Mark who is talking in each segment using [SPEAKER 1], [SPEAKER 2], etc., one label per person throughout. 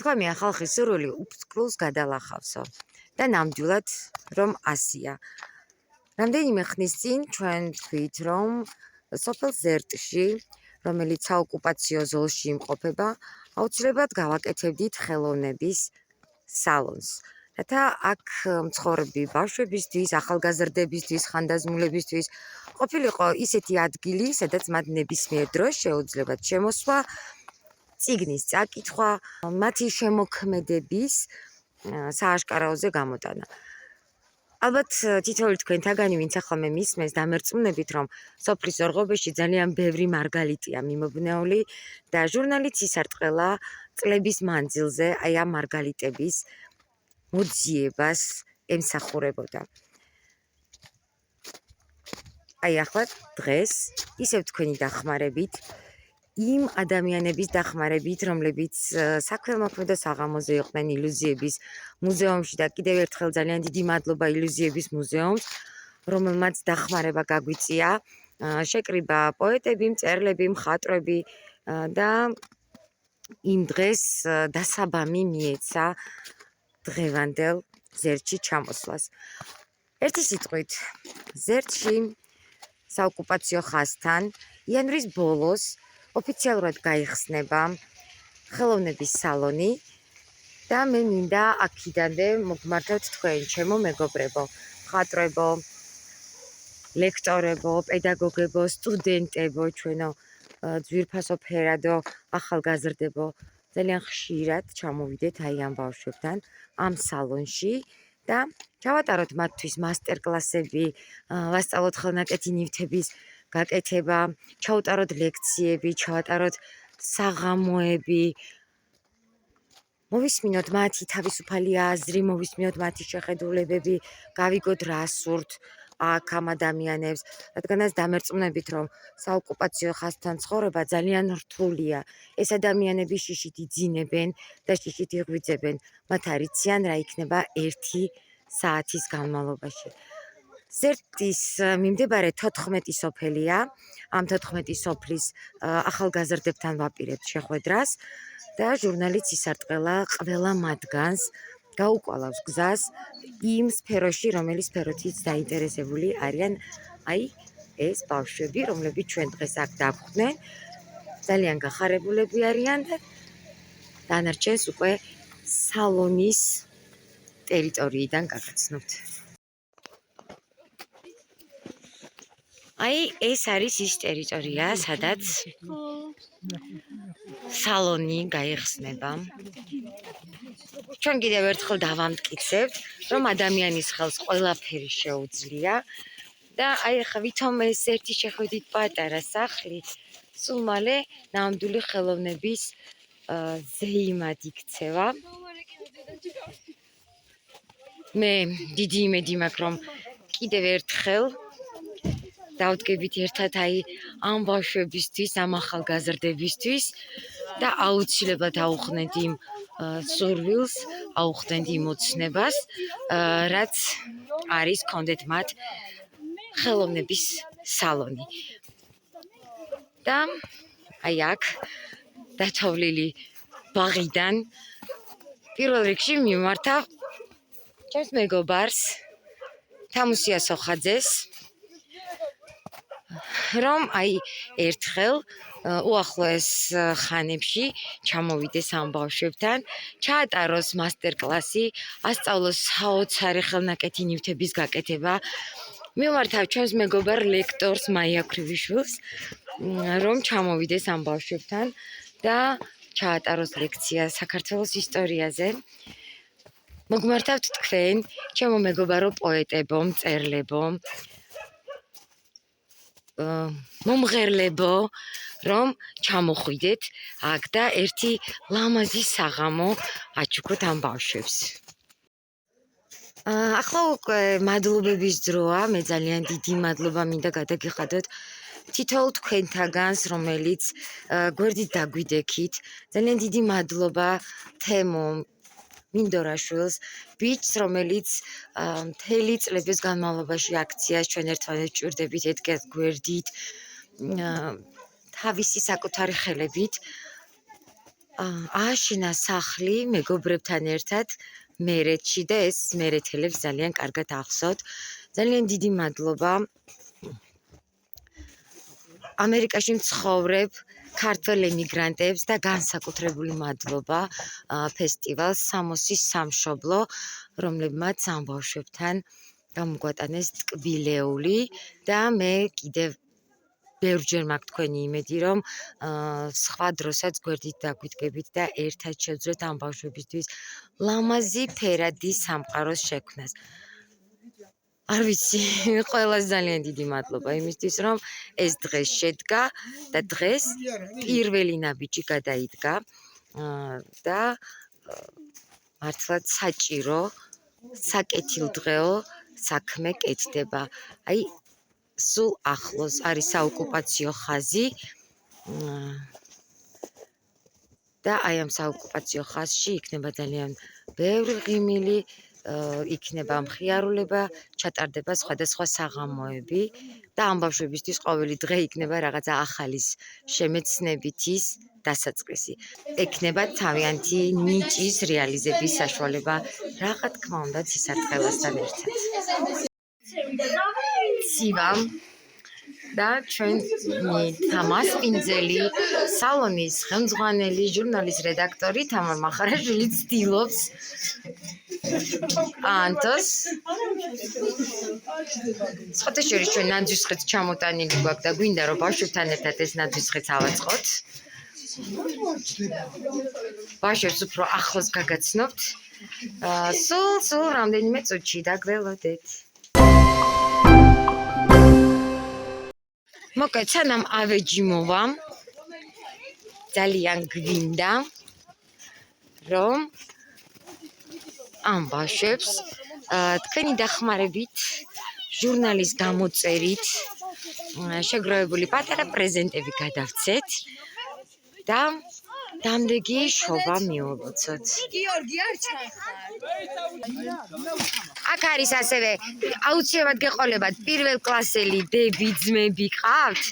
[SPEAKER 1] ნახვამია ხალხის სურვილი უფსკრულს გადალახავსო და ნამდვილად რომ ასია. რამდენიმე ხნის წინ ჩვენ თქვით, რომ სოფელ ზერტში, რომელიც საოკუპაციო ზოლში იმყოფება, აუცილებლად გავაკეთებდით ხელოვნების სალონს. რათა აქ მცხოვრები ბავშვებისთვის, ახალგაზრდებისთვის, ხანდაზმულებისთვის ყოფილიყო ისეთი ადგილი, სადაც მათ ნებისმიერ დროს შეუძლებათ შემოსვლა, წიგნის წაკითხვა, მათი შემოქმედების სააშკარაოზე გამოტანა. ალბათ თითოეული თქვენთაგანი, ვინც ახლა მე მისმენს, დამერწმუნებით, რომ სოფლის ორღობებში ძალიან ბევრი მარგალიტია მიმობნეული და ჟურნალიც ისარტყელა წლების მანძილზე აი ამ მარგალიტების მოძიებას ემსახურებოდა. აი ახლა დღეს ისევ თქვენი დახმარებით, იმ ადამიანების დახმარებით, რომლებიც საქველმოქმედო საღამოზე იყვნენ ილუზიების მუზეუმში და კიდევ ერთხელ ძალიან დიდი მადლობა ილუზიების მუზეუმს, რომელმაც დახმარება გაგვიწია, შეკრიბა პოეტები, მწერლები, მხატვრები და იმ დღეს დასაბამი მიეცა დღევანდელ ზერტში ჩამოსვლას. ერთი სიტყვით, ზერტში საოკუპაციო ხაზთან იანვრის ბოლოს ოფიციალურად გაიხსნება ხელოვნების სალონი და მე მინდა აქიდანვე მოგმართოთ თქვენ, ჩემო მეგობრებო, მხატვრებო, ლექტორებო, პედაგოგებო, სტუდენტებო, ჩვენო ძვირფასო ფერადო ახალგაზრდებო, ძალიან ხშირად ჩამოვიდეთ აი ამ ბავშვებთან ამ სალონში და ჩავატაროთ მათთვის მასტერკლასები, ვასწავლოთ ხელნაკეთი ნივთების გაკეთება, ჩავუტაროთ ლექციები, ჩავატაროთ საღამოები, მოვისმინოთ მათი თავისუფალი აზრი, მოვისმინოთ მათი შეხედულებები, გავიგოთ რა სურთ აქ ამ ადამიანებს, რადგანაც დამერწმუნებით, რომ საოკუპაციო ხაზთან ცხოვრება ძალიან რთულია. ეს ადამიანები შიშით იძინებენ და შიშით იღვიძებენ, მათ არ იციან რა იქნება 1 საათის განმავლობაში. ზერტის მიმდებარე 14 სოფელია, ამ 14 სოფლის ახალგაზრდებთან ვაპირებთ შეხვედრას და ჟურნალიც ისარტყელა ყველა მათგანს, გაუკვალავს გზას იმ სფეროში, რომელიც სფეროთიც დაინტერესებული არიან აი ეს ბავშვები, რომლებიც ჩვენ დღეს აქ დავხვდნენ, ძალიან გახარებულები არიან და დანარჩენს უკვე სალონის ტერიტორიიდან გაგაცნობთ. აი ეს არის ის ტერიტორია, სადაც სალონი გაიხსნება. ჩვენ კიდევ ერთხელ დავამტკიცებთ, რომ ადამიანის ხელს ყველაფერი შეუძლია და აი ახლა ვითომ ეს ერთი შეხვედით პატარა სახლი, სულ მალე ნამდვილი ხელოვნების ზეიმად იქცევა. მე დიდი იმედი მაქვს, რომ კიდევ ერთხელ დავდგებით ერთად აი ამ ბავშვებისთვის, ამ ახალგაზრდებისთვის და აუცილებლად აუხდნეთ იმ სურვილს, აუხდნეთ იმ ოცნებას, რაც არის კონდეთ მათ ხელოვნების სალონი. და აი აქ დათოვლილი ბაღიდან პირველ რიგში მიმართავ ჩემს მეგობარს, თამუსია სოხაძეს, რომ აი ერთხელ უახლოეს ხანებში ჩამოვიდეს ამ ბავშვებთან, ჩაატაროს მასტერკლასი, ასწავლოს საოცარი ხელნაკეთი ნივთების გაკეთება. მივმართავ ჩვენს მეგობარ ლექტორს მაია ქრივიშვილს, რომ ჩამოვიდეს ამ ბავშვებთან და ჩაატაროს ლექცია საქართველოს ისტორიაზე. მოგმართავთ თქვენ, ჩემო მეგობარო პოეტებო, მწერლებო, მომღერლებო, რომ ჩამოხვიდეთ აქ და ერთი ლამაზი საღამო აჩუქოთ ამ ბავშვებს. ახლა უკვე მადლობების დროა, მე ძალიან დიდი მადლობა მინდა გადაგიხადოთ თითოეულ თქვენთაგანს, რომელიც გვერდით დაგვიდექით. ძალიან დიდი მადლობა თემო მინდორაშვილს, ბიჭს, რომელიც მთელი წლების განმავლობაში აქციას ჩვენ ერთმანეთს ჭირდებით ედგეს გვერდით, თავისი საკუთარი ხელებით ააშენა სახლი მეგობრებთან ერთად მერეთში და ეს მერეთელებს ძალიან კარგად ახსოვთ. ძალიან დიდი მადლობა ამერიკაში მცხოვრებ ქართველ ემიგრანტებს და განსაკუთრებული მადლობა ფესტივალს სამოსის სამშობლო, რომლებმაც ამ ბავშვებთან გამოგვატანეს ტკბილეული და მე კიდევ ბევრჯერ მაქვს თქვენი იმედი, რომ სხვა დროსაც გვერდით დაგვიდგებით და ერთად შევძლებთ ამ ბავშვებისთვის ლამაზი ფერადი სამყაროს შექმნას. არ ვიცი, ყველას ძალიან დიდი მადლობა იმისთვის, რომ ეს დღე შედგა და დღეს პირველი ნაბიჯი გადაიდგა და მართლაც საჭირო, საკეთილდღეო საქმე კეთდება. აი სულ ახლოს არის საოკუპაციო ხაზი და აი ამ საოკუპაციო ხაზში იქნება ძალიან ბევრი ღიმილი, იქნება მხიარულება, ჩატარდება სხვადასხვა საღამოები და ამ ბავშვებისთვის ყოველი დღე იქნება რაღაცა ახალის შემეცნებით ის დასაწყისი. ექნება თავიანთი ნიჭის რეალიზების საშუალება, რა თქმა უნდა, სისარტყელასთან ერთად. ცივამ და ჩვენი თამასპინძელი სალონის ხელმძღვანელი ჟურნალის რედაქტორი თამარ მახარაშვილი ცდილობს ანტოს სხვათა შორის ჩვენ ნაძვისხეც ჩამოტანილი გვაქვს და გვინდა რომ ბავშვებთან ერთად ეს ნაძვისხეც ავაწყოთ. ბავშვებს უფრო ახლოს გაგაცნობთ. სულ რამდენიმე წუთში დაგველოდეთ. მოკლედ სანამ ავეჯი მოვამ, ძალიან გვინდა რომ ამ ბავშვებს თქვენი დახმარებით, ჟურნალის გამოწერით შეგროვებული პატარა პრეზენტები გადავცეთ და დამდეგი შობა მიულოცოთ.
[SPEAKER 2] გიორგი არ ჩახარ.
[SPEAKER 1] აქ არის ასევე აუცილებლად გეყოლებათ პირველ კლასელი დები, ძმები ყავთ?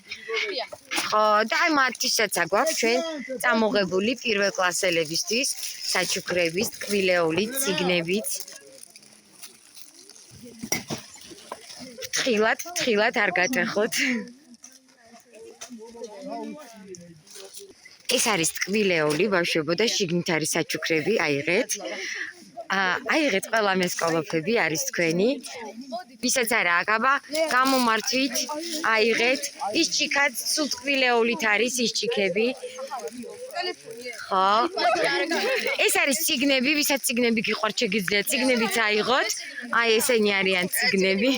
[SPEAKER 1] ხო, და აი მათთვისაც აგვაქვს ჩვენ წამოღებული პირველ კლასელებისთვის საჩუქრების, ტკბილეულით, წიგნებით. ფრთხილად არ გატეხოთ. ეს არის ტკბილეული ბავშვებო და შიგნით არის საჩუქრები, აიღეთ. აიღეთ ყველა მესკოლოფები არის თქვენი. ვისაც არა აკაბა, გამომართვით, აიღეთ. ის ჩიქად სულ ტკბილეულით არის ის ჩიქები. ხო. ეს არის ციგნები, ვისაც ციგნები გიყვართ, შეგიძლიათ ციგნებიც აიღოთ. აი ესენი არიან ციგნები.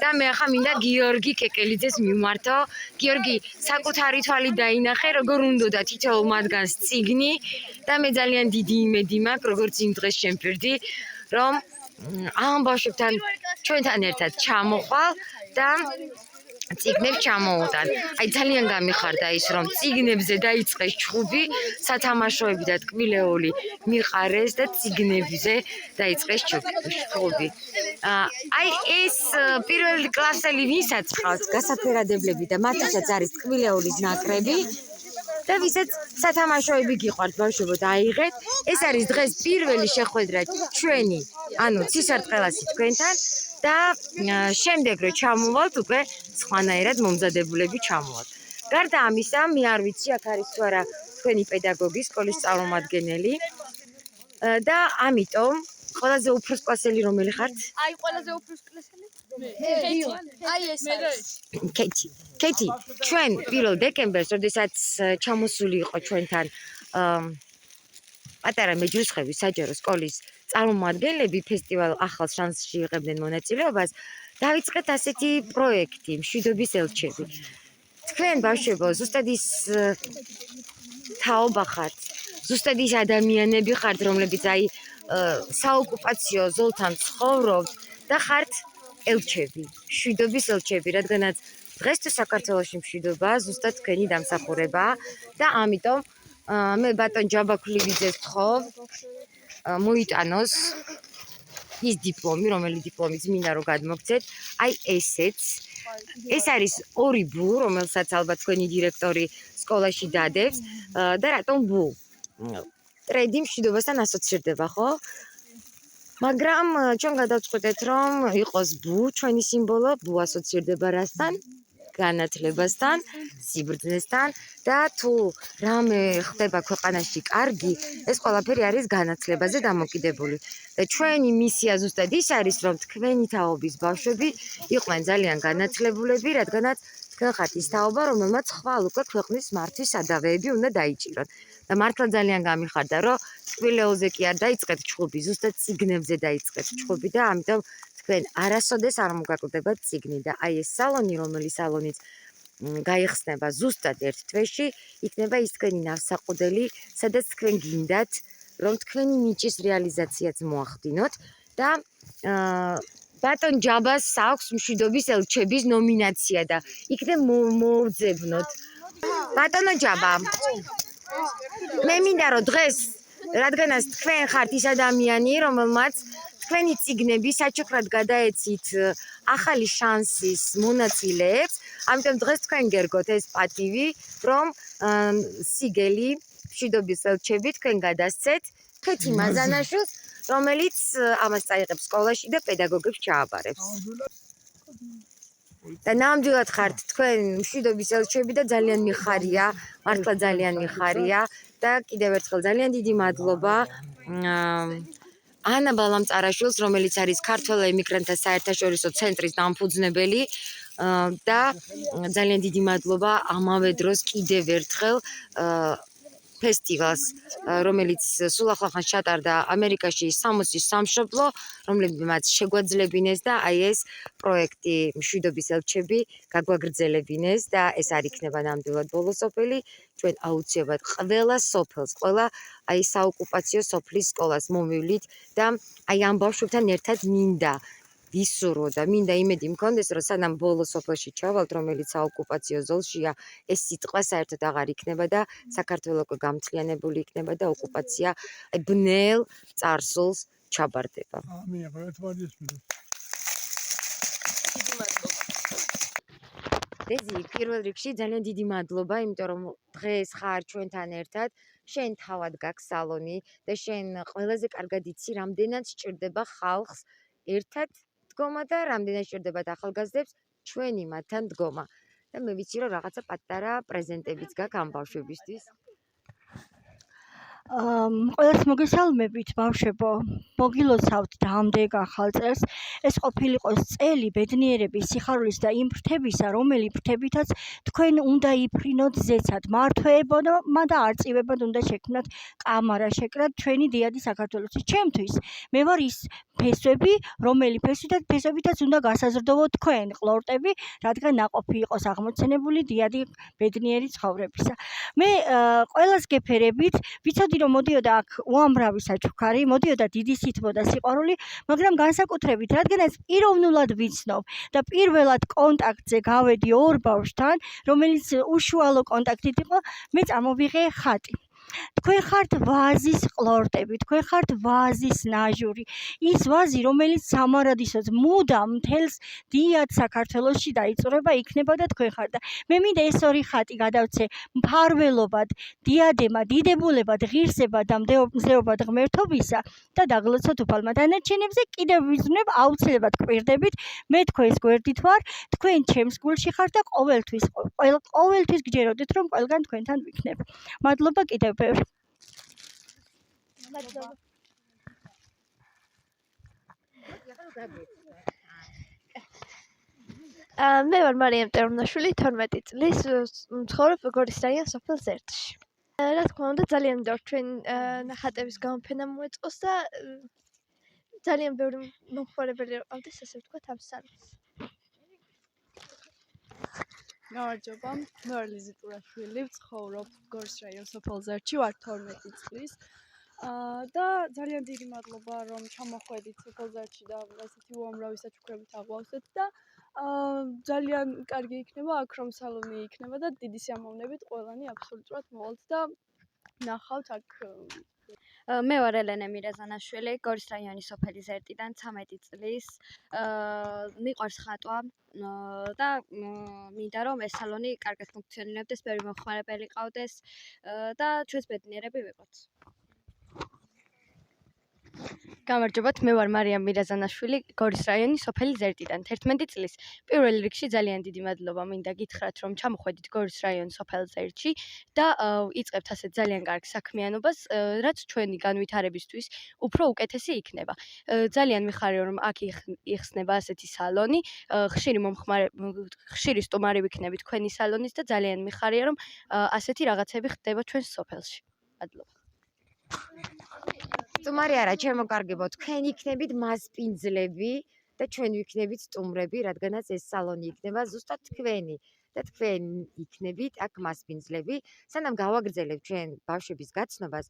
[SPEAKER 1] და მე ახლა მინდა გიორგი კეკელიძეს მივმართო. გიორგი, საკუთარი თვალით დაინახე, როგორ უნდოდა თითოეულ მათგანს წიგნი და მე ძალიან დიდი იმედი მაქვს, როგორც იმ დღეს შემპირდი, რომ ამ ბავშვებთან ჩვენთან ერთად ჩამოყვალ და წიგნებს ჩამოუტან. აი ძალიან გამიხარდა ის, რომ წიგნებზე დაიწყეს ჩხუბი, სათამაშოები და ტკბილეული მიყარეს და წიგნებზე დაიწყეს ჩხუბი. აი ეს პირველი კლასელი ვისაც ყავს გასაფერადებლები და მათთვისაც არის ტკბილეულის ნაკრები და ვისაც სათამაშოები გიყვართ ბავშვებო დაიღეთ. ეს არის დღეს პირველი შეხვედრა ჩვენი, ანუ ცისარტყელასი თქვენთან და შემდეგ რო ჩამოვალთ უკვე სხვანაირად მომზადებულები ჩამოვალთ. გარდა ამისა, მე არ ვიცი, აქ არის თუ არა თქვენი პედაგოგი, სკოლის წარმომადგენელი და ამიტომ ყველაზე უფროს კლასელი რომელი ხართ?
[SPEAKER 2] აი ყველაზე უფროს კლასელი? აი ეს არის.
[SPEAKER 1] კეთი, ჩვენ 1 დეკემბერს, როდესაც ჩამოსული იყო ჩვენთან პატარა მეჯლისხევის საჯარო სკოლის წარმომადგენლები ფესტივალ ახალ შანსში იღებდნენ მონაწილეობას, დავიწყეთ ასეთი პროექტი, მშვიდობის ელჩები. თქვენ ბავშვებო, ზუსტად ის თაობა ხართ, ზუსტად ის ადამიანები ხართ, რომლებიც აი საოკუპაციო ზოლთან ცხოვრობთ და ხართ ელჩები, მშვიდობის ელჩები, რადგანაც დღეს თუ საქართველოში მშვიდობა ზუსტად თქვენი დამსახურებაა და ამიტომ მე ბატონ ჯაბაქვლიძეს ვთხოვ მოიტანოს ის დიპლომი, რომელი დიპლომიც მინდა რომ გადმოგცეთ, აი ესეც ეს არის ორი ბუ, რომელსაც ალბათ თქვენი დირექტორი სკოლაში დადებს და რატომ ბუ? ტრედი მშვიდობასთან ასოცირდება, ხო? მაგრამ ჩვენ გადავწყვეტეთ, რომ იყოს ბუ, ჩვენი სიმბოლო, ბუ ასოცირდება რასთან? განათლებასთან, სიბრძნესთან და თუ რამე ხდება ქვეყანაში კარგი, ეს ყველაფერი არის განათლებაზე დამოკიდებული. და ჩვენი მისია ზუსტად ის არის, რომ თქვენი თაობის ბავშვები იყვნენ ძალიან განათლებულები, რადგანაც თქვენ ხართ ის თაობა, რომელმაც ხვალ უკვე ქვეყნის მართვის სადავეები უნდა დაიჭიროთ. და მართლა ძალიან გამიხარდა, რომ ტკბილეულზე კი არ დაიწყეთ ჩხუბი, ზუსტად ციგნებზე დაიწყეთ ჩხუბი და ამიტომ თქვენ არასოდეს არ მოგაკლდებათ ციგნი და აი ეს სალონი, რომელიც სალონიც გაიხსნება ზუსტად ერთ თვეში, იქნება ის თქვენი ნავსაყუდელი, სადაც თქვენ გინდათ, რომ თქვენი ნიჭის რეალიზაციაც მოახდინოთ და ბატონ ჯაბას აქვს მშვიდობის ელჩების ნომინაცია და იქნებ მოვძებნოთ. ბატონო ჯაბა, მე მინდა რომ დღეს, რადგანაც თქვენ ხართ ის ადამიანი, რომელმაც თქვენი ციგნები საჩუქრად გადაეცით ახალი შანსის მონაწილეებს, ამიტომ დღეს თქვენ გერგოთ ეს პატივი, რომ სიგელი მშვიდობის ელჩები თქვენ გადასცეთ ქეთი მაზანაშვილს, რომელიც ამას წაიღებს სკოლაში და პედაგოგებს ჩააბარებს. და ნამდვილად ხართ თქვენ მშვიდობის ელჩები და ძალიან მიხარია, მართლა ძალიან მიხარია და კიდევ ერთხელ ძალიან დიდი მადლობა ანა ბალამწარაშვილს, რომელიც არის ქართველ ემიგრანტთა საერთაშორისო ცენტრის დამფუძნებელი და ძალიან დიდი მადლობა ამავე დროს კიდევ ერთხელ ფესტივალს, რომელიც სულ ახლახანს ჩატარდა ამერიკაში 60-ის სამშობლო, რომლებმაც შეგვაძლებინეს და აი ეს პროექტი მშვიდობის ელჩები გაგვაგრძელებინეს და ეს არ იქნება ნამდვილად ბოლო სოფელი, ჩვენ აუცილებლად ყველა სოფელს, ყველა აი საოკუპაციო სოფლის სკოლას მომივლით და აი ამ ბავშვებთან ერთად მინდა ვისურვო და მინდა იმედი მქონდეს, რომ სანამ ბოლო სოფელში ჩავალთ, რომელიც საოკუპაციო ზოლშია, ეს სიტყვა საერთოდ აღარ იქნება და საქართველო უკვე გამთლიანებული იქნება და ოკუპაცია ბნელ წარსულს ჩაბარდება.
[SPEAKER 3] ამინ, ერთმანეთს
[SPEAKER 1] დეზი, პირველ რიგში ძალიან დიდი მადლობა, იმიტომ რომ დღეს ხარ ჩვენთან ერთად, შენ თავად გაქვს სალონი და შენ ყველაზე კარგად იცი, რამდენად სჭირდება ხალხს ერთად დგომა და რამდენად სჭირდებათ ახალგაზრდებს ჩვენი მათთან დგომა. და მე ვიცი, რომ რაღაცა პატარა პრეზენტებიც გაქვს ამ ბავშვებისთვის.
[SPEAKER 2] ყველას მოგესალმებით, ბავშვებო. მოგილოცავთ დამდეგ ახალ წელს. ეს ყოფილიყოს წელი ბედნიერების, სიხარულის და იმ ფრთებისა, რომელი ფრთებითაც თქვენ უნდა იფრინოთ ზეცად, მართვეებმა და არწივებად უნდა შექმნათ კამარა, შეკრათ ჩვენი დიადი საქართველოსი. ჩემთვის მე ვარ ის ფესვები, რომელი ფესვებითაც უნდა გასაზრდოვოთ თქვენ, ყლორტები, რადგან ნაყოფი იყოს აღმოცენებული დიადი ბედნიერი ცხოვრებისა. მე ყველას გეფერებით, ვიცოდი რომ მოდიოდა აქ უამრავი საჩუქარი, მოდიოდა დიდი სითბო და სიყვარული, მაგრამ განსაკუთრებით, რადგანაც პიროვნულად ვიცნობ და პირველად კონტაქტზე გავედი ორ ბავშვთან, რომელიც უშუალო კონტაქტით იყო, მე წამოვიღე ხატი. თქვენ ხართ ვაზის ყლორტები, თქვენ ხართ ვაზის ნაჟური, ის ვაზი, რომელიც სამარადისოდ მუდამ მთელს დიად საქართველოში დაიწურება, იქნება და თქვენ ხართ და მე მინდა ეს ორი ხატი გადავცე მფარველობად, დიადემად, დიდებულებად, ღირსებად და მზეობად ღმერთობისა და დაგლოცოთ უფალმა. დანარჩენებზე კიდევ ვიზრუნებ, აუცილებლად გვერდებით, მე თქვენს გვერდით ვარ, თქვენ ჩემს გულში ხართ და ყოველთვის გჯეროდეთ, რომ ყველგან თქვენთან ვიქნებ. მადლობა კიდევ ბევრი.
[SPEAKER 4] მე ვარ მარიამ ტერმნაშვილი, 12 წლის, მცხოვრებ გორის რაიონის სოფელ ზერტში. რა თქმა უნდა, ძალიან მინდა ჩვენ ნახატების გამოფენა მოეწყოს და ძალიან ბევრი მომხმარებელი ყავდეს, ასე ვთქვათ, ამ სალონს.
[SPEAKER 5] გამარჯობა, მე ვარ ლიზი ტურაშვილი, ვცხოვრობ გორის რაიონის სოფელ ზერტში, ვარ 12 წლის. და ძალიან დიდი მადლობა, რომ ჩამოხვედით სოფელ ზერტში და ასეთი უამრავი საჩუქრებით აღვავსეთ და ძალიან კარგი იქნება აქ რომ სალონი იქნება და დიდი სიამოვნებით ყველანი აბსოლუტურად მოვალთ და ნახავთ აქ
[SPEAKER 3] მე ვარ ელენე მირაზანაშვილი, გორის რაიონის სოფელი ზერტიდან 13 წლის. მიყვარს ხატვა და მინდა რომ ეს სალონი კარგად ფუნქციონირებდეს, ბევრი მომხმარებელი ყავდეს და ჩვენს ბედნიერები ვიყოთ. გამარჯობათ, მე ვარ მარიამ მირაზანაშვილი, გორის რაიონის სოფელი ზერტიდან 11 წლის. პირველ რიგში ძალიან დიდი მადლობა მინდა გითხრათ, რომ ჩამოხვედით გორის რაიონის სოფელ ზერტში და იწყებთ ასეთ ძალიან კარგ საქმიანობას, რაც ჩვენი განვითარებისთვის უფრო უკეთესი იქნება. ძალიან მიხარია რომ აქ იხსნება ასეთი სალონი, ხშირი სტუმარი ვიქნებით თქვენი სალონის და ძალიან მიხარია რომ ასეთი რაღაცები ხდება ჩვენს სოფელში. მადლობა.
[SPEAKER 1] სტუმარი არა, ჩემო თქვენ იქნებით მასპინძლები და ჩვენ ვიქნებით სტუმრები, რადგანაც ეს სალონი იქნება ზუსტად თქვენი და თქვენ იქნებით აქ მასპინძლები. სანამ გავაგრძელებთ ჩვენ ბავშვების გაცნობას,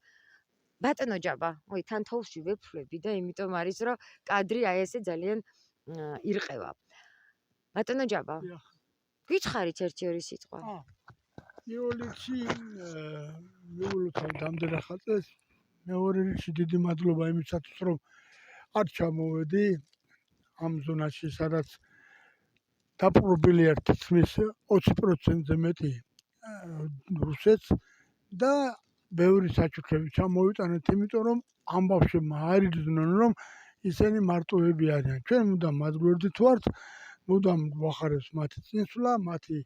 [SPEAKER 1] ბატონო ჯაბა, თან თოლში ვეფხვები და იმიტომ არის რომ კადრი აი ესე ძალიან ირყევა. ბატონო ჯაბა, გითხარით ერთი-ორი სიტყვა.
[SPEAKER 6] პირველ რიგში მივულოცავ დამდერა ხატეს. მეორე რიგში დიდი მადლობა იმისათვის, რომ არ ჩამოვედი ამ ზონაში, სადაც დაპყრობილი ერთ თითქმის 20%-ზე მეტი რუსეთს და ბევრი საჩუქრები ჩამოვიტანეთ, იმიტომ რომ ამ ბავშვებმა არ იგრძნონ, რომ ისინი მარტოები არიან. ჩვენ მუდამ მათ გვერდით ვართ, მუდამ ვახარებს მათი წინსვლა, მათი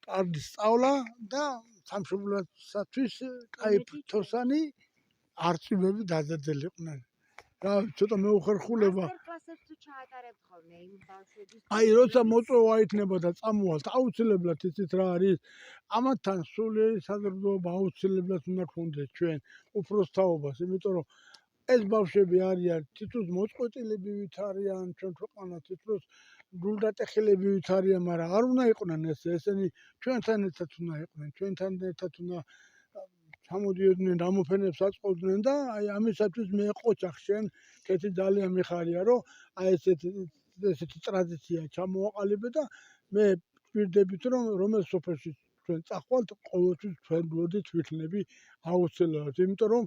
[SPEAKER 6] კარგი სწავლა და სამშობლოსათვის კაიფთოსანი არწივები დაძრძელიყვნენ. რა ცოტა მეუხერხულება. აი როცა მოწვევა იქნება და წამოვალთ, აუცილებლად იცით რა არის, ამათთან სულიერი საზრდოობა აუცილებლად უნდა გქონდეს ჩვენ უფროსთაობას, იმიტომ რომ ეს ბავშვები არიან თითქოს მოწყვეტილები ვით არიან ჩვენ ქვეყანა, თითქოს გულდატეხილები ვით არიან, მაგრამ არ უნდა იყვნენ ესენი ჩვენთან ერთად უნდა იყვნენ, ჩვენთან ერთად უნდა ჩამოდიოდნენ, ამოფენებს აწყობდნენ და აი ამისათვის მე ყოჩახშენ კეთი ძალიან მიხარია, რომ აი ესეთი ტრადიცია ჩამოაყალიბე და მე გვირდებით, რომ რომელ სოფელში ჩვენ წახვალთ, ყოველთვის ჩვენ გვერდით ვიქნები აუცილებლად, იმიტომ რომ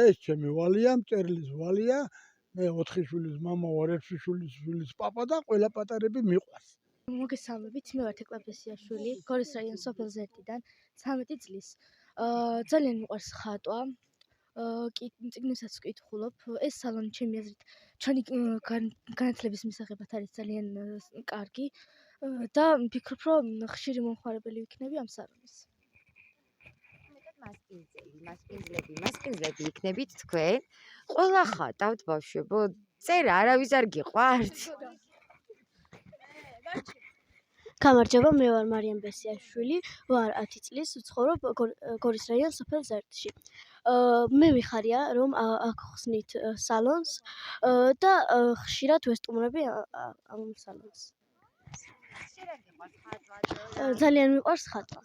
[SPEAKER 6] ეს ჩემი ვალია, მწერლის ვალია, მე 4 შვილის მამა ვარ, 6 შვილის პაპა და ყველა პატარები მიყვარს.
[SPEAKER 7] მოგესალმებით, მე ვარ თეკლა ბესიაშვილი, გორის რაიონის სოფელ ზერტიდან 13 წლის. ძალიან მიყვარს ხატვა. წიგნებსაც ვკითხულობ. ეს სალონი ჩემი აზრით ჩვენი განათლების მისაღებად არის ძალიან კარგი და ვფიქრობ, რომ ხშირი მომხმარებელი ვიქნები ამ სალონის.
[SPEAKER 1] მასპინძლები იქნებით თქვენ. ყველა ხატავთ ბავშვებო, წერა არავის არ გიყვართ?
[SPEAKER 7] გამარჯობა, მე ვარ მარიამ ბესიაშვილი, ვარ 10 წლის, ვცხოვრობ გორის რაიონის სოფელ ზერტში. მე მიხარია, რომ აქ ხსნით სალონს და ხშირად ვესტუმრები ამ სალონს. ძალიან მიყვარს ხატვა.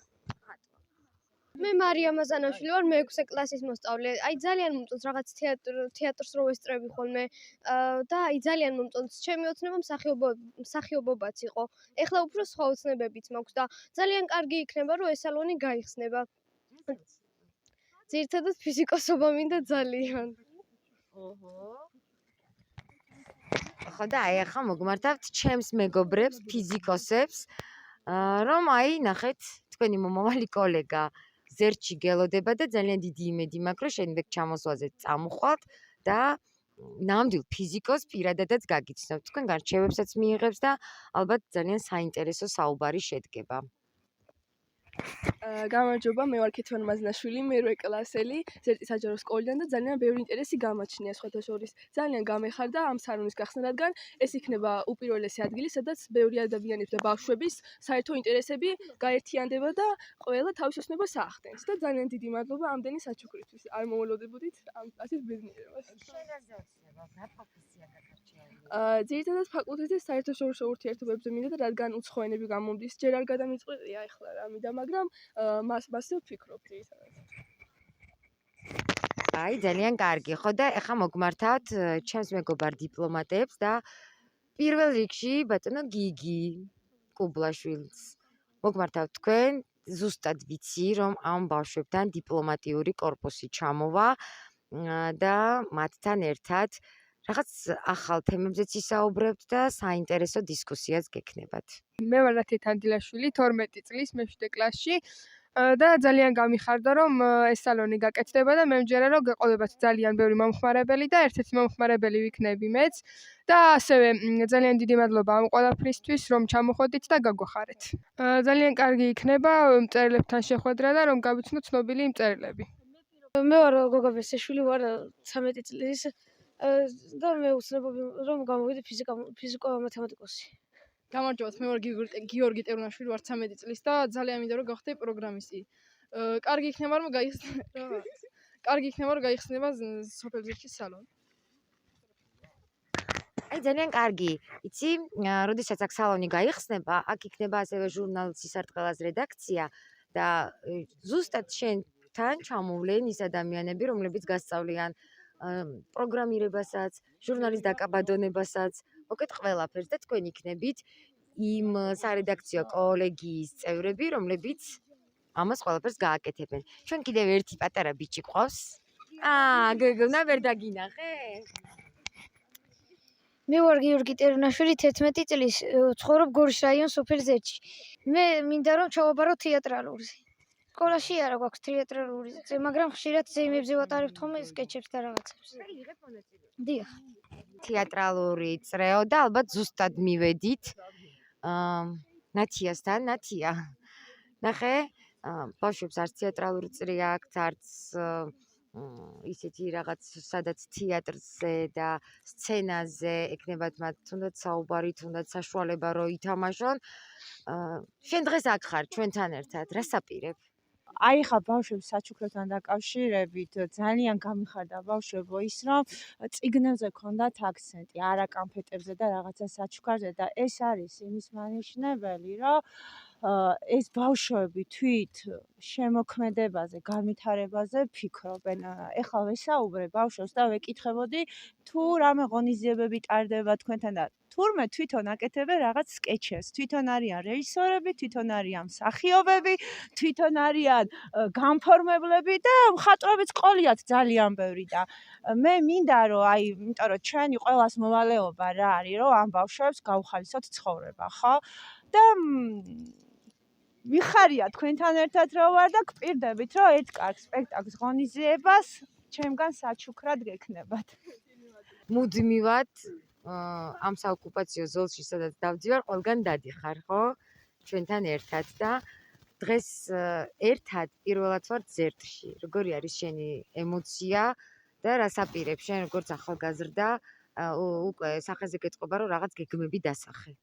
[SPEAKER 8] მე მარიამ მაზანაშვილი ვარ, მე-6 კლასის მოსწავლე. აი ძალიან მომწონს რაღაც თეატრს რო ვესწრები ხოლმე და აი ძალიან მომწონს. ჩემი ოცნება მსახიობობაც იყო. ეხლა უფრო სხვა ოცნებებიც მაქვს და ძალიან კარგი იქნება რომ ეს სალონი გაიხსნება. ძირითადად ფიზიკოსობა მინდა ძალიან.
[SPEAKER 1] ხო და აი ახლა მოგმართავთ ჩემს მეგობრებს, ფიზიკოსებს, რომ აი ნახეთ, თქვენი მომავალი კოლეგა ზერტში გელოდება და ძალიან დიდი იმედი მაქვს, რომ შემდეგ ჩამოსვლაზე წამოხვალთ და ნამდვილ ფიზიკოს პირადადაც გაგიცნობთ. თქვენ გარჩევებსაც მიიღებს და ალბათ ძალიან საინტერესო საუბარი შედგება.
[SPEAKER 5] გამარჯობა, მე ვარ ქეთევან მაზნაშვილი, მე 8 კლასელი, ზერტის საჯარო სკოლიდან და ძალიან ბევრი ინტერესი გამაჩნია სხვათა შორის. ძალიან გამეხარდა ამ სალონის გახსნა, რადგან ეს იქნება უპირველესი ადგილი, სადაც ბევრი ადამიანის და ბავშვების საერთო ინტერესები გაერთიანდება და ყველა თავის ოცნებას ახდენს და ძალიან დიდი მადლობა ამდენი საჩუქრისთვის. არ მოველოდებოდით ასეთ ბედნიერებას. ძირითადად ფაკულტეტის საერთაშორისო ურთიერთობებზე მინდა და რადგან უცხოენები გამომდის, ჯერ არ გადამიწყვეტია ახლა რა მინდა, მაგრამ მასზე ვფიქრობ ძირითადად.
[SPEAKER 1] აი ძალიან კარგი, ხო და ახლა მოგმართავთ ჩემს მეგობარ დიპლომატებს და პირველ რიგში ბატონო გიგი კუბლაშვილს. მოგმართავთ თქვენ ზუსტად ვიცი, რომ ამ ბავშვებთან დიპლომატიური კორპუსი ჩამოვა და მათთან ერთად რაღაც ახალ თემებზეც ისაუბრებთ და საინტერესო დისკუსიაც გექნებათ.
[SPEAKER 9] მე ვარ ნათია თანდილაშვილი, 12 წლის მე-7 კლასში და ძალიან გამიხარდა, რომ ეს სალონი გაკეთდება და მე მჯერა, რომ გეყოლებათ ძალიან ბევრი მომხმარებელი და ერთ-ერთი მომხმარებელი ვიქნები მეც და ასევე ძალიან დიდი მადლობა ამ ყველაფრისთვის, რომ ჩამოხვედით და გაგვახარეთ. ძალიან კარგი იქნება მწერლებთან შეხვედრა და რომ გავიცნო ცნობილი მწერლები.
[SPEAKER 8] მე ვარ გოგა ბესეშვილი, ვარ 13 წლის და მე ვუცნობ რომ გამოვიდე ფიზიკა-მათემატიკოსი.
[SPEAKER 5] გამარჯობათ, მე ვარ გიორგი ტერუნაშვილი, ვარ 13 წლის და ძალიან მინდა რომ გავხდე პროგრამისტი. კარგი იქნება რომ გაიხსნება სოფელ ზეცის სალონი.
[SPEAKER 1] აი ძალიან კარგი. იცი, როდესაც აქ სალონი გაიხსნება, აქ იქნება ასევე ჟურნალ სისარტყელას რედაქცია და ზუსტად შენთან ჩამოვლენ ის ადამიანები, რომლებიც გასწავლიან პროგრამირებასაც, ჟურნალის დაკაბადონებასაც, მოკეთ ყველაფერს და თქვენ იქნებით იმ სარედაქციო კოლეგიის წევრები, რომლებიც ამას ყველაფერს გააკეთებენ. ჩვენ კიდევ ერთი პატარა ბიჭი ყავს. გოგონა ვერ დაგინახე?
[SPEAKER 8] მე ვარ გიორგი ტერუნაშვილი, 11 წლის, ვცხოვრობ გორის რაიონის სოფელ ზეთში. მე მინდა რომ ჩავაბარო თეატრალურზე. სკოლაში არა გვაქვს თეატრალური წე, მაგრამ ხშირად ზეიმებზე ვატარებთ ხოლმე სკეჩებს და რაღაცებს. დიახ.
[SPEAKER 1] თეატრალური წრეო და ალბათ ზუსტად მივედით ნათიასთან. ნათია, ნახე, ბავშვებს არც თეატრალური წრე აქვთ, არც ისეთი რაღაც, სადაც თეატრზე და სცენაზე ეკნებათ მათ თუნდაც საუბარი, თუნდაც საშუალება რომ ითამაშონ. შენ დღეს აქ ხარ ჩვენთან ერთად, რა საპირებ?
[SPEAKER 10] აი ხა ბავშვებს საჩუქრებთან დაკავშირებით ძალიან გამიხარდა ბავშვებო ის რომ წიგნებზე ქონდათ აქცენტი, არა კანფეტებზე და რაღაცა საჩუქარზე და ეს არის იმის მანიშნებელი, რომ ეს ბავშვები თვით შემოქმედებაზე, განვითარებაზე ფიქრობენ. ეხლა ვესაუბრე ბავშვებს და ვეკითხებოდი თუ რამე ღონისძიებები ტარდება თქვენთან და თურმე თვითონ აკეთებენ რაღაც სკეჩებს, თვითონ არიან რეჟისორები, თვითონ არიან მსახიობები, თვითონ არიან განფორმებლები და მხატვრებიც ყოლიათ ძალიან ბევრი და მე მინდა რომ აი, იმიტომ რომ ჩვენი ყველას მოვალეობა რა არის, რომ ამ ბავშვებს გავხალისოთ ცხოვრება, ხო? და ვიხარია თქვენთან ერთად რო ვარ და გპირდებით რომ ერთ კარგ სპექტაკლს ღონისძიებას ჩემგან საჩუქრად გექნებათ.
[SPEAKER 1] მუდმივად ამ საოკუპაციო ზოლში, სადაც დავძივარ, ყველგან დადიხარ, ხო? ჩვენთან ერთად და დღეს ერთად პირველად ვარ ზერტში. როგორი არის შენი ემოცია და რა საპირებ შენ როგორც ახალგაზრდა უკვე სახეზე გეწყობა რომ რაღაც გეგმები დასახე?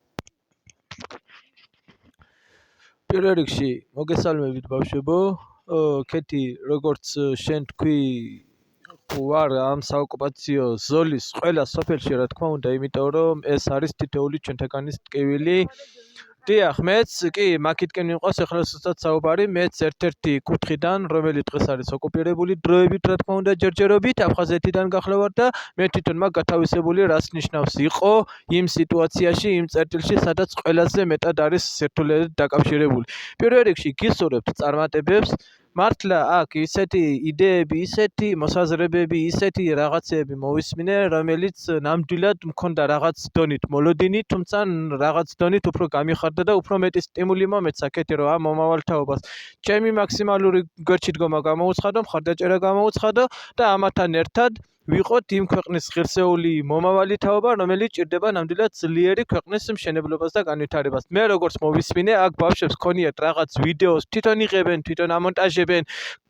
[SPEAKER 11] პირველ რიგში მოგესალმებით ბავშვებო. კეთი, როგორც შენ თქვი, ვარ ამ საოკუპაციო ზოლის ყველა სოფელში, რა თქმა უნდა, იმიტომ რომ ეს არის თითოეული ჩვენთაგანის ტკივილი. დიახ, მეც კი მაგითკენ მიყვავს ახლა ზუსტად საუბარი, მეც ერთ-ერთი კუთხიდან, რომელიც დღეს არის ოკუპირებული დროებით, რა თქმა უნდა, ჯერჯერობით აფხაზეთიდან გახლავარ და მე თვითონ მაგ გათავისებული რას ნიშნავს იყო იმ სიტუაციაში, იმ წერტილში, სადაც ყველაზე მეტად არის სირთულეებით დაკავშირებული. პირველ რიგში გისურვებთ წარმატებებს. მართლა აქ ისეთი იდეები, ისეთი მოსაზრებები, ისეთი რაღაცები მოვისმინე, რომელიც ნამდვილად მქონდა რაღაც დონით მოლოდინი, თუმცა რაღაც დონით უფრო გამიხარდა და უფრო მეტი სტიმული მომეცა კეთი, რომ ამ მომავალთაობას ჩემი მაქსიმალური გვერდში დგომა გამოუცხადო, მხარდაჭერა გამოუცხადო და ამათთან ერთად ვიყოთ იმ ქვეყნის ღირსეული მომავალი თაობა, რომელიც ჭირდება ნამდვილად ძლიერი ქვეყნის მშენებლობას და განვითარებას. მე როგორც მოვისმინე, აქ ბავშვებს ქონიათ რაღაც ვიდეოს, თვითონ იღებენ, თვითონ ამონტაჟებენ,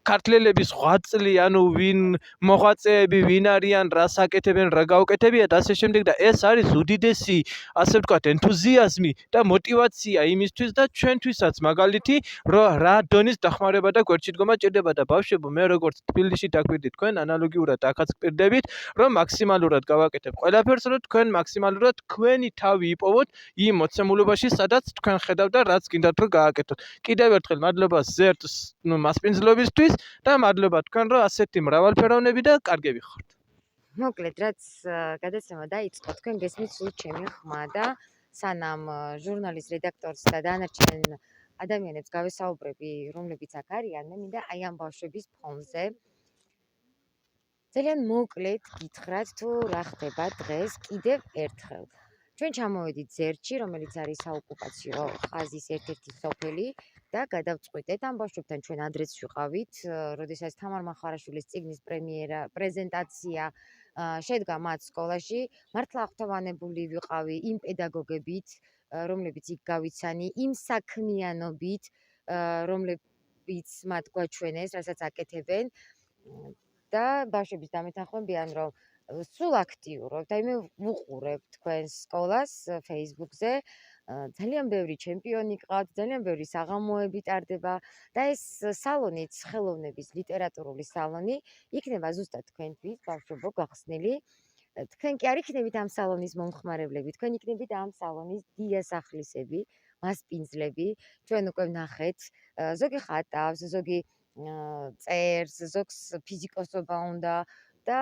[SPEAKER 11] ქართველების 8 წლი, ანუ ვინ მოღვაწეები, ვინ არიან, რას აკეთებენ, რა გაუკეთებიათ, ასე შემდეგ და ეს არის უდიდესი, ასე ვთქვათ, ენთუზიაზმი და мотиваცია იმისთვის და ჩვენთვისაც მაგალითი, რომ რა დონის დახმარება და გვერდში დგომა ჭირდება და ბავშვებო, მე როგორც თბილისში დაგვიდით თქვენ ანალოგიურად აქაც გპირდებით, რომ მაქსიმალურად გავაკეთებ ყველაფერს, რომ თქვენ მაქსიმალურად თქვენი თავი იპოვოთ იმ მოცემულობაში, სადაც თქვენ ხედავთ და რაც გინდათ რომ გააკეთოთ. კიდევ ერთხელ მადლობა ზერტს მასპინძლობისთვის და მადლობა თქვენ რომ ასეთი მრავალფეროვნები და კარგები ხართ.
[SPEAKER 1] მოკლედ, რაც გადაცემა დაიწყო, თქვენ გესმით სულ ჩემი ხმა და სანამ ჟურნალის რედაქტორს და დანარჩენ ადამიანებს გავესაუბრები, რომლებიც აქ არიან, მე მინდა აი ამ ბავშვების ფონზე ძალიან მოკლედ გითხრათ თუ რა ხდება დღეს კიდევ ერთხელ. ჩვენ ჩამოვედით ზერჩი, რომელიც არის საოკუპაციო ხაზის ერთ-ერთი სოფელი და გადავწყვიტეთ ამ ბავშვებთან ჩვენ ადრეც ვიყავით, როდესაც თამარ მახარაშვილის წიგნის პრეზენტაცია შედგა მათ სკოლაში, მართლა აღფრთოვანებული ვიყავი იმ პედაგოგებით, რომლებიც იქ გავიცანი, იმ საქმიანობით, რომლებიც მათ გვაჩვენეს, რასაც აკეთებენ და ბავშვების დამეთანხმებიან, რომ სულ აქტიურობთ. აი მე ვუყურებ თქვენს სკოლას Facebook-ზე, ძალიან ბევრი ჩემპიონი გყავთ, ძალიან ბევრი საღამოები ტარდება და ეს სალონიც, ხელოვნების ლიტერატურული სალონი იქნება ზუსტად თქვენთვის, ბავშვებო, გახსნილი. თქვენ კი არ იქნებით ამ სალონის მომხმარებლები, თქვენ იქნებით ამ სალონის დიასახლისები, მასპინძლები. ჩვენ უკვე ვნახეთ, ზოგი ხატავს, ზოგი წერს, ზოგს ფიზიკოსობა უნდა და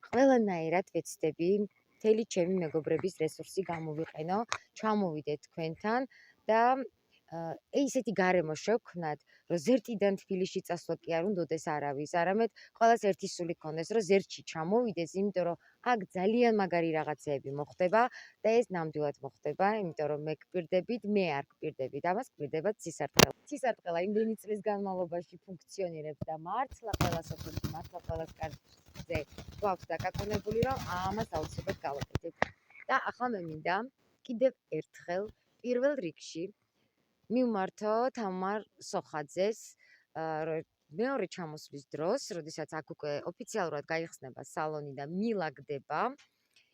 [SPEAKER 1] ყველანაირად ვეცდები მთელი ჩემი მეგობრების რესურსი გამოვიყენო, ჩამოვიდეთ თქვენთან და ისეთი გარემო შევქმნათ, რომ ზერტიდან თბილისში წასვლა კი არ უნდოდეს არავის, არამედ ყველას ერთი სული ქონდეს, რომ ზერტში ჩამოვიდეს, იმიტომ რომ აქ ძალიან მაგარი რაღაცეები მოხდება და ეს ნამდვილად მოხდება, იმიტომ რომ მე გპირდებით, მე არ გპირდებით, ამას გპირდებათ ცისარტყელა. ცისარტყელა იმდენი წლის განმავლობაში ფუნქციონირებს და მართლა ყველა სოფელში, მართლა ყველა კარზე გვაქვს დაკაკუნებული, რომ ამას აუცილებლად გავაკეთებ. და ახლა მე მინდა კიდევ ერთხელ პირველ რიგში მივმართო თამარ სოხაძეს მეორე ჩამოსვლის დროს, როდესაც აქ უკვე ოფიციალურად გაიხსნება სალონი და მილაგდება,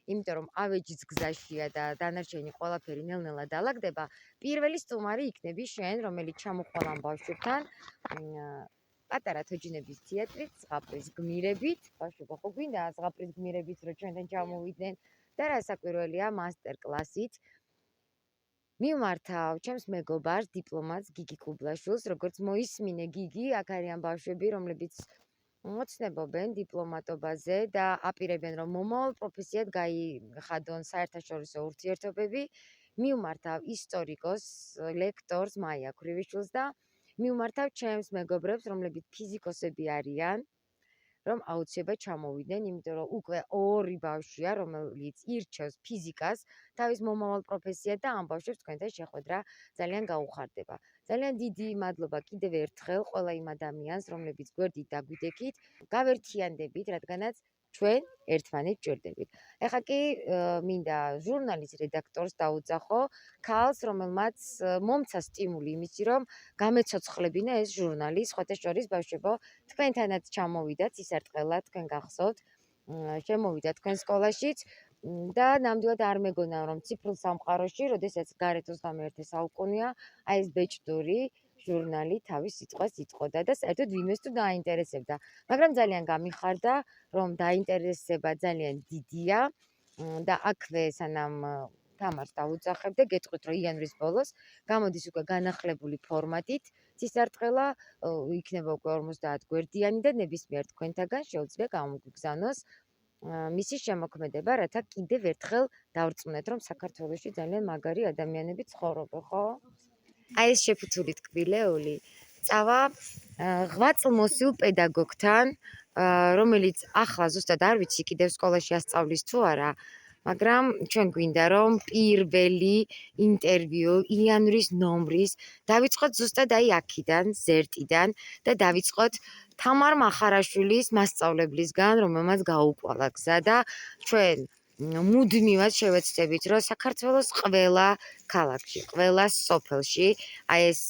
[SPEAKER 1] იმიტომ რომ ავეჯის გზაშია და დანარჩენი ყველაფერი ნელ-ნელა დალაგდება, პირველი სტუმარი იქნები შენ, რომელიც ჩამოხვალ ამ ბავშვებთან პატარა თოჯინების თეატრით, ზღაპრის გმირებით, ბავშვებო ხო გვინდა ზღაპრის გმირებით, რომ ჩვენთან ჩამოვიდნენ და რა საკვირველია მასტერ-კლასით. მივმართავ ჩემს მეგობარს, დიპლომატს გიგი კუბლაშვილს, როგორც მოისმინე გიგი, აქ არიან ბავშვები, რომლებიც ოცნებობენ დიპლომატობაზე და აპირებენ, რომ მომავალ პროფესიად გაიხადონ საერთაშორისო ურთიერთობები. მივმართავ ისტორიკოს, ლექტორს მაია ქრივიშვილს და მივმართავ ჩემს მეგობრებს, რომლებიც ფიზიკოსები არიან, რომ აუცილებლად ჩამოვიდნენ, იმიტომ რომ უკვე ორი ბავშვია, რომელიც ირჩევს ფიზიკას თავის მომავალ პროფესიად და ამ ბავშვებს თქვენთან შეხვედრა ძალიან გაუხარდება. ძალიან დიდი მადლობა კიდევ ერთხელ ყველა იმ ადამიანს, რომლებიც გვერდით დაგვიდექით, გავერთიანდებით, რადგანაც ჩვენ ერთმანეთს ჭირდებით. ეხლა კი მინდა ჟურნალის რედაქტორს დაუძახო, ქალს, რომელმაც მომცა სტიმული იმისი, რომ გამეცოცხლებინა ეს ჟურნალი, სხვათა შორის ბავშვებო, თქვენთანაც ჩამოვიდა ცისარტყელა, თქვენ გახსოვთ, შემოვიდა თქვენ სკოლაშიც და ნამდვილად არ მეგონა, რომ ციფრულ სამყაროში, როდესაც გარეთ 21 საუკუნეა, აი ეს ბეჭდური ჟურნალი თავის სიტყვას იტყოდა და საერთოდ ვინმეს თუ დააინტერესებდა. მაგრამ ძალიან გამიხარდა, რომ დაინტერესება ძალიან დიდია და აქვე სანამ თამარს დავუძახებ და გეტყვით, რომ იანვრის ბოლოს გამოდის უკვე განახლებული ფორმატით ცისარტყელა, იქნება უკვე 50 გვერდიანი და ნებისმიერ თქვენთაგან შეუძლია გამოგვიგზავნოს მისი შემოქმედება, რათა კიდევ ერთხელ დავრწმუნეთ, რომ საქართველოში ძალიან მაგარი ადამიანები ცხოვრობენ, ხო? აი ეს შეფუთული ტკბილეული წავა 8 წლმოსილ პედაგოგთან, რომელიც ახლა ზუსტად არ ვიცი კიდევ სკოლაში ასწავლის თუ არა, მაგრამ ჩვენ გვინდა რომ პირველი ინტერვიუ იანვრის ნომრის დავიწყოთ ზუსტად აი აქიდან, ზერტიდან და დავიწყოთ თამარ მახარაშვილის მასწავლებლისგან, რომელმაც გაუკვალა გზა და ჩვენ მუდმივად შევეცდებით, რომ საქართველოს ყველა ქალაქში, ყველა სოფელში აი ეს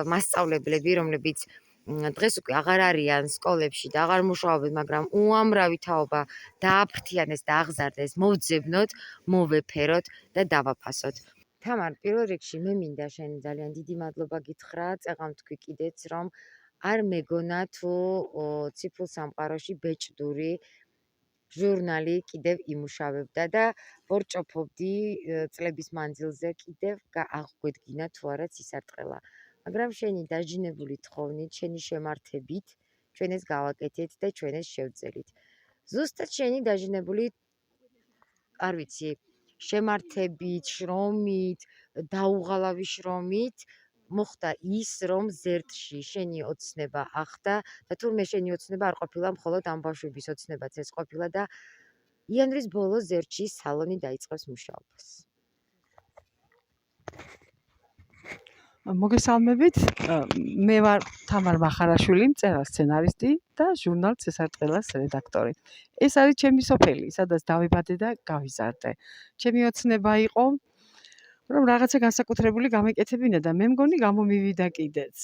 [SPEAKER 1] მასწავლებლები, რომლებიც დღეს უკვე აღარ არიან სკოლებში და აღარ მუშაობენ, მაგრამ უამრავი თაობა დააფრთიანეს და აღზარდეს, მოვძებნოთ, მოვეფეროთ და დავაფასოთ. თამარ, პირველ რიგში მე მინდა შენ ძალიან დიდი მადლობა გითხრა, წეღავ თქვი კიდეც, რომ არ მეგონა თუ ციფრულ სამყაროში ბეჭდური ჟურნალი კიდევ იმუშავებდა და ვორჭოფობდი წლების მანძილზე კიდევ აღგვედგინა თუ არა ცისარტყელა. მაგრამ შენი დაჟინებული თხოვნით, შენი შემართებით, ჩვენ ეს გავაკეთეთ და ჩვენ ეს შევძელით. ზუსტად შენი დაჟინებული, არ ვიცი, შემართებით, შრომით, დაუღალავი შრომით მოხდა ის, რომ ზერტში შენი ოცნება ახდა და თურმე შენი ოცნება არ ყოფილა მხოლოდ ამ ბავშვების ოცნებაც ეს ყოფილა და იანვრის ბოლოს ზერტში სალონი დაიწყებს მუშაობას.
[SPEAKER 12] მოგესალმებით, მე ვარ თამარ მახარაშვილი, მწერალ სცენარისტი და ჟურნალ ცესარტყელას რედაქტორი. ეს არის ჩემი სოფელი, სადაც დავიბადე და გავიზარდე. ჩემი ოცნება იყო, რომ რაღაცა განსაკუთრებული გამეკეთებინა და მე მგონი გამომივიდა კიდეც.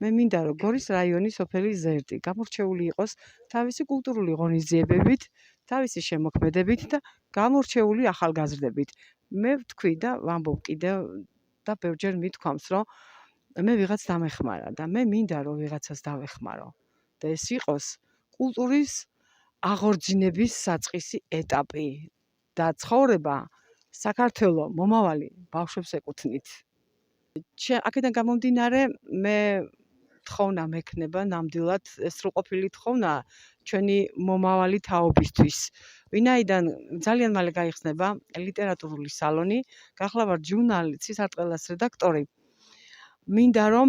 [SPEAKER 12] მე მინდა რომ გორის რაიონის სოფელი ზერტი გამორჩეული იყოს თავისი კულტურული ღონისძიებებით, თავისი შემოქმედებით და გამორჩეული ახალგაზრდებით. მე ვთქვი და ვამბობ კიდევ და ბევრჯერ მithქვამს, რომ მე ვიღაც დამეხმარა და მე მინდა რომ ვიღაცას დავეხმარო და ეს იყოს კულტურის აღორძინების საწყისი ეტაპი და ცხოვრება საქართველოს მომავალი ბავშვებს ეკუთვნით. აქედან გამომდინარე მე თხოვნა მექნება ნამდვილად სრულყოფილი თხოვნა ჩვენი მომავალი თაობისთვის. ვინაიდან ძალიან მალე გაიხსნება ლიტერატურული სალონი, გახლავართ ჟურნალი ცისარტყელას რედაქტორი. მინდა რომ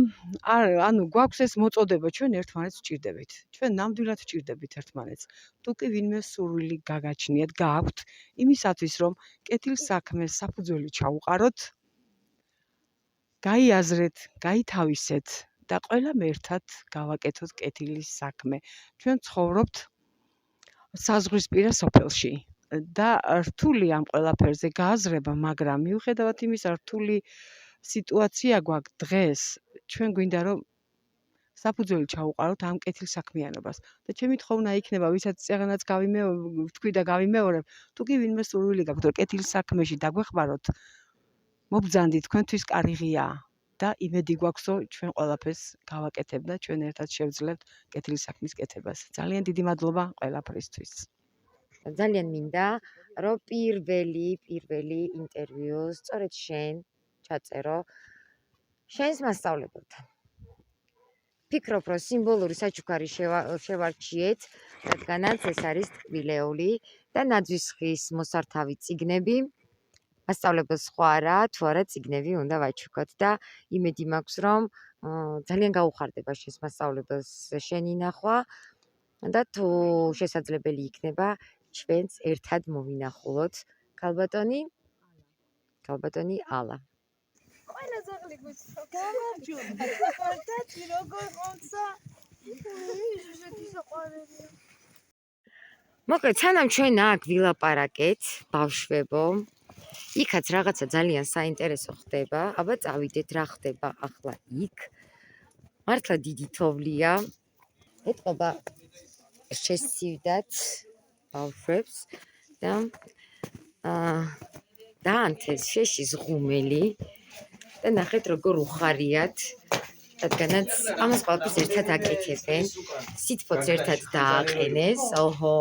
[SPEAKER 12] გვაქვს ეს მოწოდება, ჩვენ ერთმანეთს ვჭირდებით. ჩვენ ნამდვილად ვჭირდებით ერთმანეთს. თუ კი ვინმე სურვილი გაგაჩნიათ, გააქვთ იმისათვის, რომ კეთილსაქმეს საფუძველი ჩაუყაროთ, გაიაზრეთ, გაითავისეთ და ყველამ ერთად გავაკეთოთ კეთილის საქმე. ჩვენ ცხოვრობთ საზღვრისპირა სოფელში და რთული ამ ყველაფერზე გააზრება, მაგრამ მიუხედავად იმისა, რთული სიტუაცია გვაქვს დღეს, ჩვენ გვინდა რომ საფუძველი ჩაუყაროთ ამ კეთილსაქმიანობას და ჩემი თხოვნა იქნება, ვისაც წეგანაც ვთქვი და გავიმეორებ, თუ კი ვინმე სურვილი გაქვთ, რომ კეთილსაქმეში დაგვეხმაროთ, მობრძანდით, თქვენთვის კარი ღიაა და იმედი გვაქვს, რომ ჩვენ ყველაფერს გავაკეთებ და ჩვენ ერთად შევძლებთ კეთილსაქმის კეთებას. ძალიან დიდი მადლობა ყველაფრისთვის.
[SPEAKER 1] ძალიან მინდა, რომ პირველი ინტერვიუ სწორედ შენ ჩაწერო შენს მასწავლებელთან. ფიქრობ, რომ სიმბოლური საჩუქარი შევარჩიეთ, რადგანაც ეს არის ტკბილეული და ნაძვისხის მოსართავი წიგნები. მასწავლებელს სხვა არა, თუ არა წიგნები უნდა ვაჩუქოთ და იმედი მაქვს, რომ ძალიან გაუხარდება შენს მასწავლებელს შენი ნახვა და თუ შესაძლებელი იქნება, ჩვენც ერთად მოვინახულოთ ქალბატონი ალა.
[SPEAKER 5] ყველა ძაღლი გვიცხოვ. გამარჯობა. ხარდაც როგორ ხონცა? ისეთი საყვარელი.
[SPEAKER 1] მოკლედ, სანამ ჩვენ აქ ვილაპარაკეთ, ბავშვებო, იქაც რაღაცა ძალიან საინტერესო ხდება. აბა წავიდეთ, რა ხდება ახლა იქ. მართლა დიდი თოვლია. ეთყობა შესცივდათ ბავშვებს და დაანთეს შეში ზღუმელი და ნახეთ როგორ უხარიათ, რადგანაც ამას ყველაფერს ერთად აკეთებენ. სითბოც ერთად დააყენეს, ოჰო,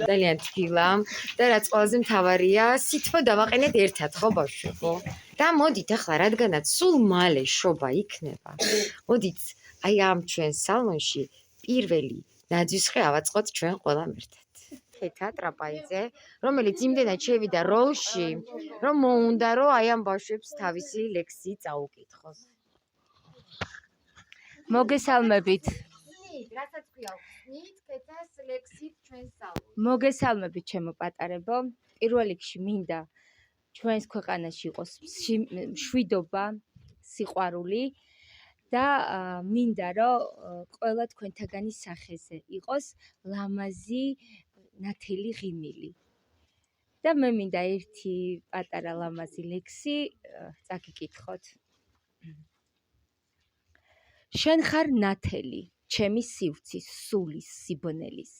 [SPEAKER 1] ძალიან თბილა და რაც ყველაზე მთავარია, სითბო დავაყენეთ ერთად, ხო ბავშვებო? და მოდით ახლა, რადგანაც სულ მალე შობა იქნება, მოდით აი ამ ჩვენ სალონში პირველი ნაძვისხი ავაწყოთ ჩვენ ყველამ ერთად. ხეთა ტრაპაიძე, რომელიც იმდენად შევიდა როლში, რომ მოუნდა, რომ აი ამ ბავშვებს თავისი ლექსი წაუკითხოს.
[SPEAKER 13] მოგესალმებით.
[SPEAKER 1] რასაც ქვია, ხსნით ხეთას ლექსით ჩვენ სალონში.
[SPEAKER 13] მოგესალმებით ჩემო პატარებო. პირველ რიგში მინდა ჩვენს ქვეყანაში იყოს მშვიდობა, სიყვარული და მინდა რომ ყველა თქვენთაგანი სახეზე იყოს ლამაზი ნათელი ღიმილი. და მე მინდა ერთი პატარა ლამაზი ლექსი წაგიკითხოთ. შენ ხარ ნათელი, ჩემი სივრცის, სულის, სიბნელის.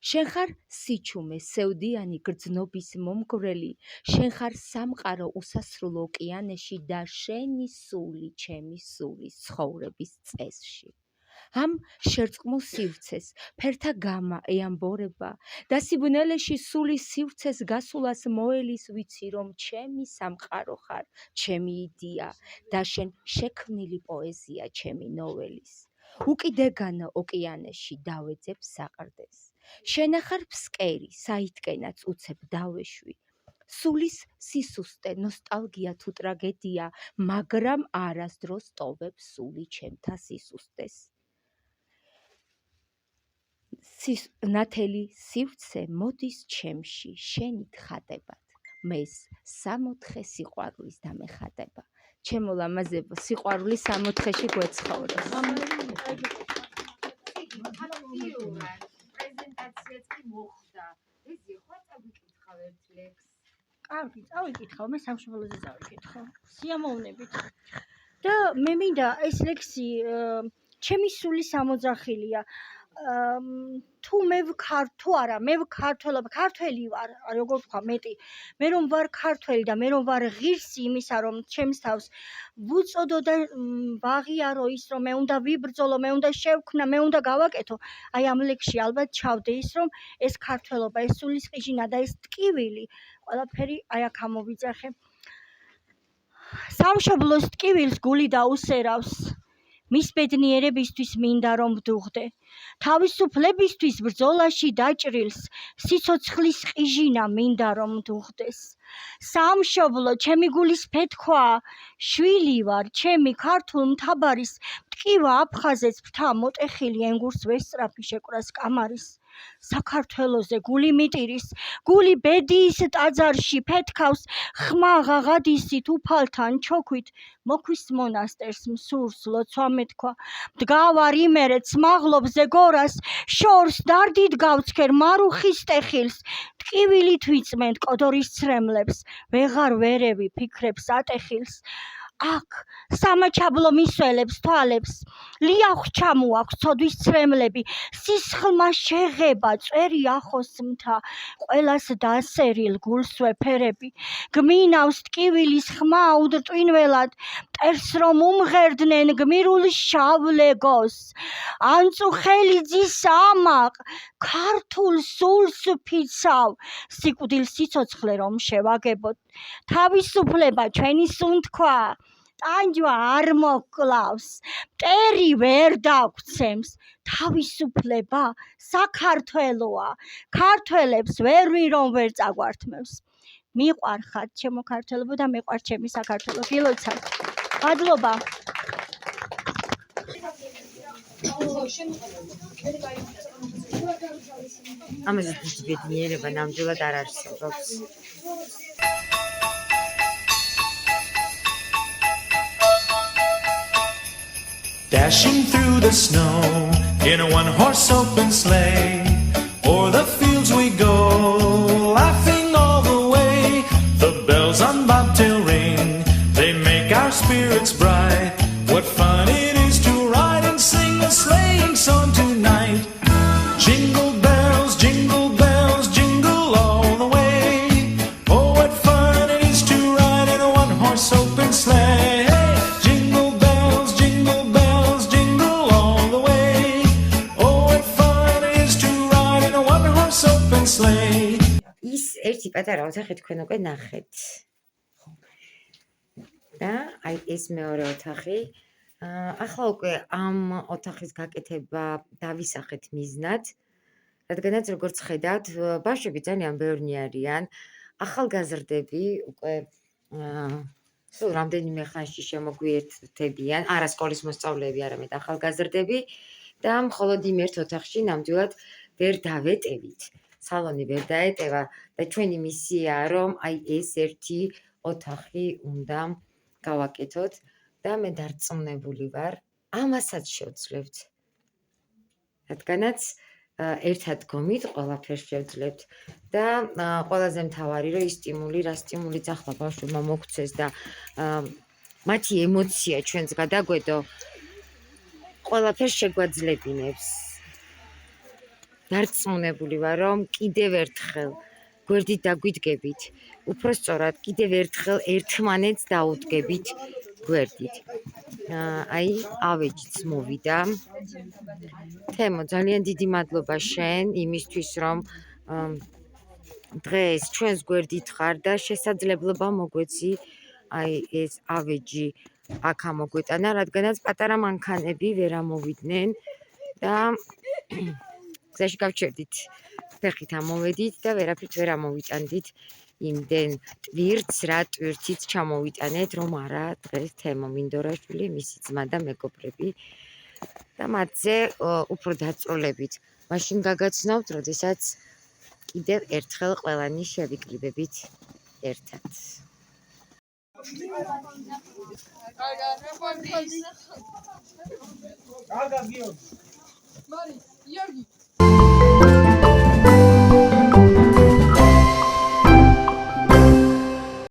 [SPEAKER 13] შენ ხარ სიჩუმე, სევდიანი გრძნობის მომგვრელი. შენ ხარ სამყარო უსასრულო ოკეანეში და შენი სული, ჩემი სული, ცხოვრების წესში. ამ შერწყმულ სივრცეს, ფერთა გამა ეამბორება და სიბნელეში სულის სივრცეს გასულას მოელის, ვიცი რომ ჩემი სამყარო ხარ, ჩემი იდეა და შენ შექმნილი პოეზია ჩემი ნოველის. უკიდეგანო ოკეანეში დავეძებ საყრდეს. შენ ახარ ფსკერი, საითკენაც უცებ დავეშვი. სულის სისუსტე, ნოსტალგია თუ ტრაგედია, მაგრამ არასდროს ტოვებს სული ჩემთა სისუსტეს. ნათელი სივრცე მოდის ჩემში, შენით ხადებად. მეს 64 სიყვარულის დამეხადება. ჩემო ლამაზებო, სიყვარული 64-ში გვეცხოვროს. პრეზენტაციაც კი მოხდა. ეს იყო წავიკითხავ ერთ ლექსს.
[SPEAKER 2] კარგი, წავიკითხავ, მე სამშობლოზე წავიკითხავ. სიამოვნებით. და მე მინდა ეს ლექსი ჩემი სულის ამოძახილია. თუ მე თუ არა, მე ქართველი ვარ, როგორ ვთქვა მეტი. მე რომ ვარ ქართველი და მე რომ ვარ ღირსი იმისა, რომ ჩემს თავს ვუწოდო და ვაღიარო ის, რომ მე უნდა ვიბრძოლო, მე უნდა შევქმნა, მე უნდა გავაკეთო. აი ამ ლექსში ალბათ ჩავდე ის, რომ ეს ქართველობა, ეს სულის ყიჟინა და ეს ტკივილი, ყველაფერი აი აქ ამოვიძახე. სამშობლოს ტკივილს გული დაუსერავს. მის ბედნიერებისთვის მინდა რომ ვდუღდე. თავისუფლებისთვის ბრძოლაში დაჭრილს, სიცოცხლის ყიჟინა მინდა რომ ვდუღდეს. სამშობლო, ჩემი გულის ფეთქვა, შვილი ვარ, ჩემი ქართულ მთაბარის, მტკივა აფხაზეთს ფრთა მოტეხილი ენგურს ვესწრაფი შეკვრას კამარის. საქართველოზე გული მიტირის, გული ბედიის ტაძარში ფეთქავს, ხმა ღაღადისით უფალთან ჩოქვით, მოქვის მონასტერს მსურს ლოცვა მეთქვა. მდგავარ იმერეთს მაღლობზე გორას, შორს დარდით გავცქერ მარუხის ტეხილს, ტკივილით ვიწმენთ კოდორის ცრემლებს, ვეღარ ვერევი ფიქრებს ატეხილს. აქ სამაჩაბლო მისველებს თვალებს, ლიახვ ჩამოაქვს ცოდვის ცრემლები, სისხლმა შეღება წვერი ახოს მთა, ყველას დასერილ გულს ვეფერები. გმინავს ტკივილის ხმა უდრტვინველად, მტერს რომ უმღერდნენ გმირულ შავლეგოს. ანწუხელიძის ამაყ, ქართულ სულს ვფიცავ, სიკვდილ სიცოცხლე რომ შევაგებოთ. თავისუფლება ჩვენი სუნთქვა, ტანჯვა არ მოკლავს, მტერი ვერ დაგვცემს, თავისუფლება საქართველოა, ქართველებს ვერვი რომ ვერ წაგვართმევს. მიყვარხარ ჩემო ქართველებო და მიყვარ ჩემი საქართველო. გილოცავ. მადლობა.
[SPEAKER 1] ამაზე ბედნიერება ნამდვილად არ არსებობს.
[SPEAKER 14] Dashing through the snow in a one-horse open sleigh, o'er the fields we go, laughing all the way. The bells on bobtail ring, they make our spirits bright. What fun it is to ride and sing a sleighing song tonight. Jingle bells, jingle all the way. Oh, what fun it is to ride in a one-horse open sleigh.
[SPEAKER 1] ის ერთი პატარა ოთახი თქვენ უკვე ნახეთ. და აი ეს მეორე ოთახი. ახლა უკვე ამ ოთახის გაკეთება დავისახეთ მიზნად. რადგანაც როგორც ხედავთ, ბავშვები ძალიან ბევრნი არიან. ახალგაზრდები უკვე სულ რამდენიმე ხანში შემოგვიერთდებიან, არა სკოლის მოსწავლეები, არამედ ახალგაზრდები და მხოლოდ იმ ერთ ოთახში ნამდვილად ვერ დავეტევით. სალონი ვერ დაეტევა და ჩვენი მისიაა რომ აი ეს ერთი ოთახი უნდა გავაკეთოთ და მე დარწმუნებული ვარ ამასაც შევძლებთ. რადგანაც ერთად გომით ყველაფერს შევძლებთ და ყველაზე მთავარი რომ ის სტიმული, რა სტიმულიც ახლა ბავშვებმა მოგცეს და მათი ემოცია ჩვენს გადაგვედო ყველაფერს შეგვაძლებინებს. დარწმუნებული ვარ რომ კიდევ ერთხელ გვერდით დაგვიდგებით, უფრო სწორად კიდევ ერთხელ ერთმანეთს დაუდგებით გვერდით. აი ავეჯიც მოვიდა. თემო, ძალიან დიდი მადლობა შენ იმისთვის რომ დღეს ჩვენს გვერდით ხარ და შესაძლებლობა მოგვეცი აი ეს ავეჯი აქ ამოგვეტანა, რადგანაც პატარა მანქანები ვერ ამოვიდნენ და გზაში გავჩერდით, ფეხით ამოვედით და ვერაფრით ვერ ამოვიტანდით იმდენ ტვირთს, რა ტვირთიც ჩამოვიტანეთ, რომ არა დღეს თემო მინდორაშვილი, მისი ძმა და მეგობრები და მათზე უფრო დაწვრილებით მაშინ გაგაცნობთ, როდესაც კიდევ ერთხელ ყველანი შევიკრიბებით ერთად.
[SPEAKER 9] გიორგი